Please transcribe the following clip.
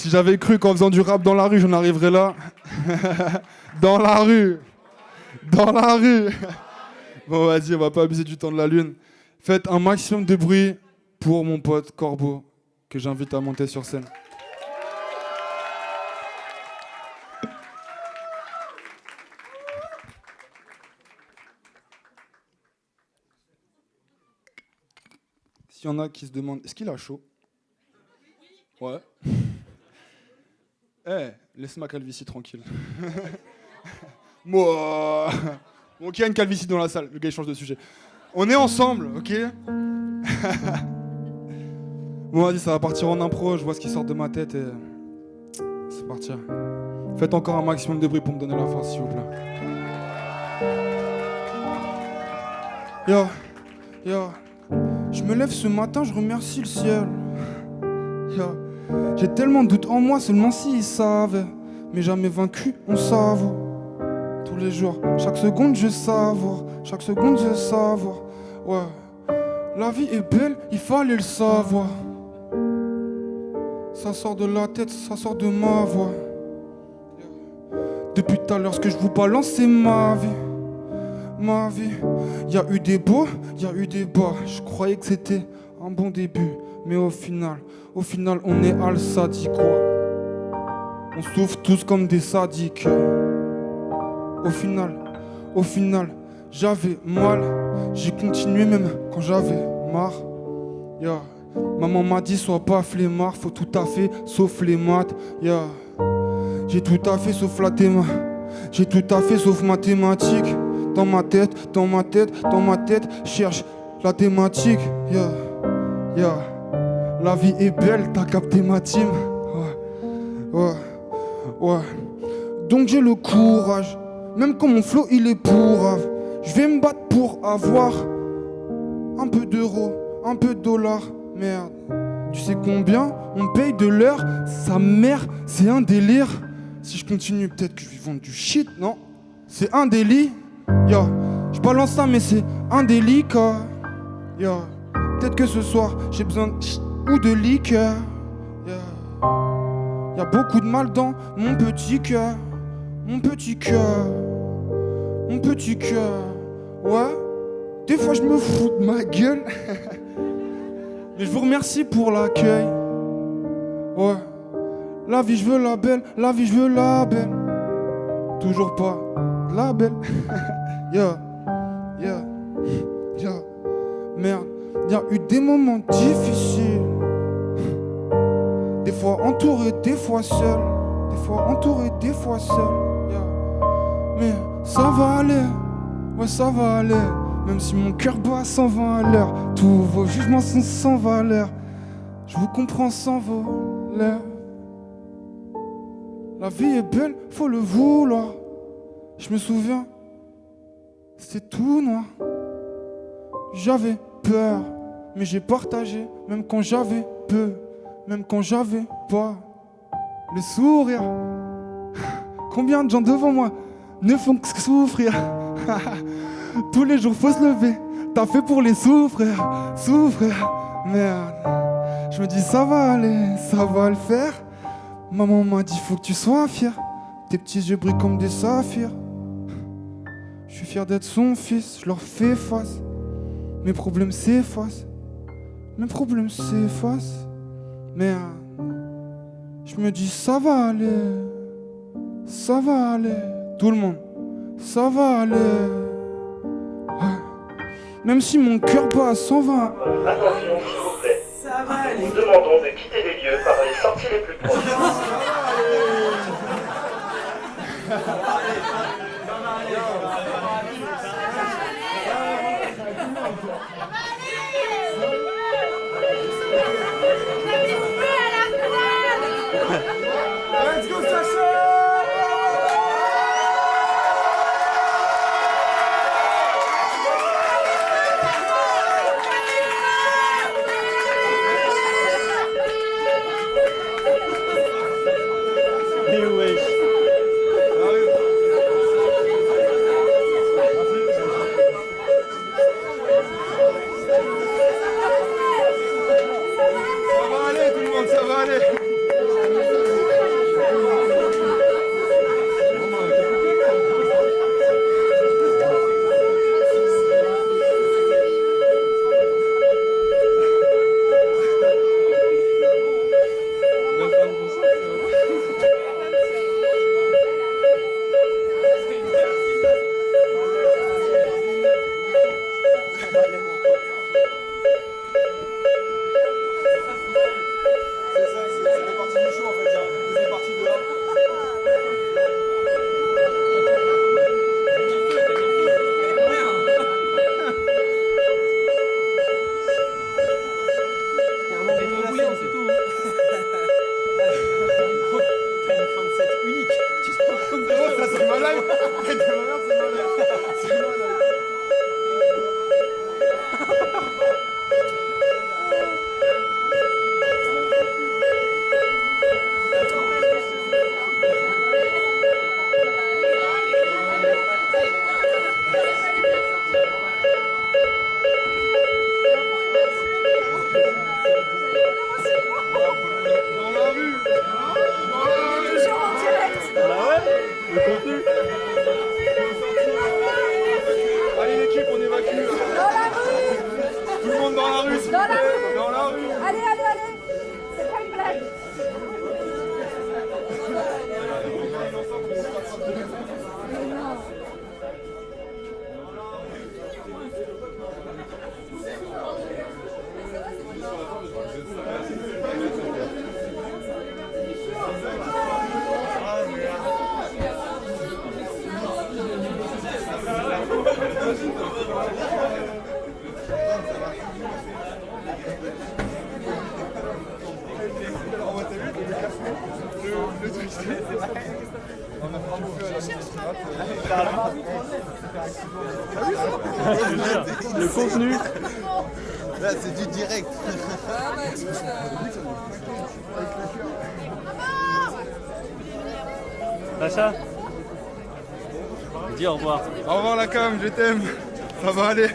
Si j'avais cru qu'en faisant du rap dans la rue, j'en arriverais là. Dans la rue. Dans la rue. Bon, vas-y, on va pas abuser du temps de la lune. Faites un maximum de bruit pour mon pote Corbeau, que j'invite à monter sur scène. S'il y en a qui se demandent, est-ce qu'il a chaud? Ouais. Eh, laisse ma calvitie tranquille. Moi. Bon, ok, il y a une calvitie dans la salle. Le gars, il change de sujet. On est ensemble, ok? Bon, vas-y, ça va partir en impro. Je vois ce qui sort de ma tête et c'est parti. Faites encore un maximum de bruit pour me donner la force, s'il vous plaît. Yo, yo. Je me lève ce matin, je remercie le ciel. Yo. J'ai tellement de doutes en moi, seulement s'ils savaient. Mais jamais vaincu, on savoure. Tous les jours, chaque seconde je savoure. Chaque seconde je savoure. Ouais. La vie est belle, il fallait le savoir. Ça sort de la tête, ça sort de ma voix. Depuis tout à l'heure, ce que je vous balance, c'est ma vie. Ma vie. Y a eu des beaux, y a eu des bas. Je croyais que c'était un bon début. Mais au final, on est al-sadique, quoi. On souffre tous comme des sadiques. Au final, j'avais mal. J'ai continué même quand j'avais marre. Yeah. Maman m'a dit sois pas flemmard, faut tout à fait sauf les maths. Yeah. J'ai tout à fait sauf la théma. J'ai tout à fait sauf mathématiques. Dans ma tête, cherche la thématique. Yeah. Yeah. La vie est belle, t'as capté ma team. Ouais. Donc j'ai le courage. Même quand mon flow il est pourrave. Je vais me battre pour avoir un peu d'euros, un peu de dollars. Merde. Tu sais combien on paye de l'heure? Sa mère, c'est un délire. Si je continue, peut-être que je vais vendre du shit, non? C'est un délit. Yo, je balance ça, mais c'est un délicat. Yo, peut-être que ce soir, j'ai besoin ou de liqueur. Y a beaucoup de mal dans mon petit cœur. Mon petit cœur. Mon petit cœur. Ouais. Des fois, je me fous de ma gueule. Mais je vous remercie pour l'accueil. Ouais. La vie, je veux la belle. La vie, je veux la belle. Toujours pas de la belle. Yeah. Merde. Y a eu des moments difficiles. Des fois entouré, des fois seul. Des fois entouré, des fois seul. Yeah. Mais ça va aller. Ouais, ça va aller. Même si mon cœur bat à 120 à l'heure. Tous vos jugements sont sans valeur. Je vous comprends sans voleur. La vie est belle, faut le vouloir. Je me souviens, c'était tout noir. J'avais peur, mais j'ai partagé. Même quand j'avais peu, même quand j'avais pas. Le sourire. Combien de gens devant moi ne font que souffrir. Tous les jours faut se lever. T'as fait pour les souffrir. Merde. Je me dis ça va aller, ça va le faire. Maman m'a dit faut que tu sois fier. Tes petits yeux brillent comme des saphirs. Je suis fier d'être son fils, je leur fais face. Mes problèmes s'effacent. Merde. Je me dis ça va aller. Tout le monde, ça va aller. Ouais. Même si mon cœur bat à 120. Attention, s'il vous plaît. Ça va aller. Nous demandons de quitter les lieux par les sorties les plus proches. Let's go, Sacha! Allez l'équipe, on évacue. Dans la rue. Tout le monde dans la rue, s'il vous Dans la plaît. rue. Dans la rue. Allez, allez, allez. C'est pas une blague. Le contenu. Là, c'est du direct. Sacha, dis au revoir. Au revoir la cam, je t'aime. Ça va aller.